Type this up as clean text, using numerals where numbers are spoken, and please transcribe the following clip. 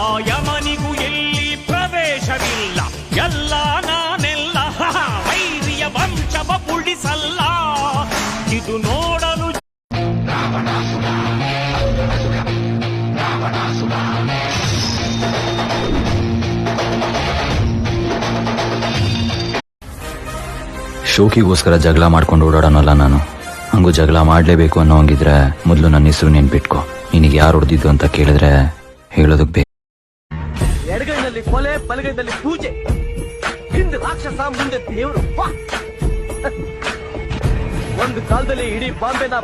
ಆ ಯಮನಿಗೂ ಎಲ್ಲಿ ಪ್ರವೇಶವಿಲ್ಲ, ಎಲ್ಲ ನಾನೆಲ್ಲ ವೈರಿಯ ವಂಶವ ಉಳಿಸಲ್ಲ. ಇದು ನೋಡಲು ಶೋಕಿಗೋಸ್ಕರ ಜಗಳ ಮಾಡ್ಕೊಂಡು ಓಡಾಡೋನಲ್ಲ ನಾನು. ಹಂಗೂ ಜಗಳ ಮಾಡ್ಲೇಬೇಕು ಅನ್ನೋ ಹಂಗಿದ್ರೆ ಮೊದಲು ನನ್ನ ಹೆಸರು ನೆನ್ಪಿಟ್ಕೋ. ನಿನಗೆ ಯಾರು ಹೊಡೆದಿದ್ದು ಅಂತ ಕೇಳಿದ್ರೆ ಹೇಳೋದಕ್ ಬೇಕು. ಎಡಗೈನಲ್ಲಿ ಕೊಲೆ, ಬಲಗೈನಲ್ಲಿ ಪೂಜೆ, ಹಿಂದೆ ರಾಕ್ಷಸ, ಮುಂದೆ ದೇವರು. ಒಂದು ಕಾಲದಲ್ಲಿ ಇಡೀ ಬಾಂಬೆನ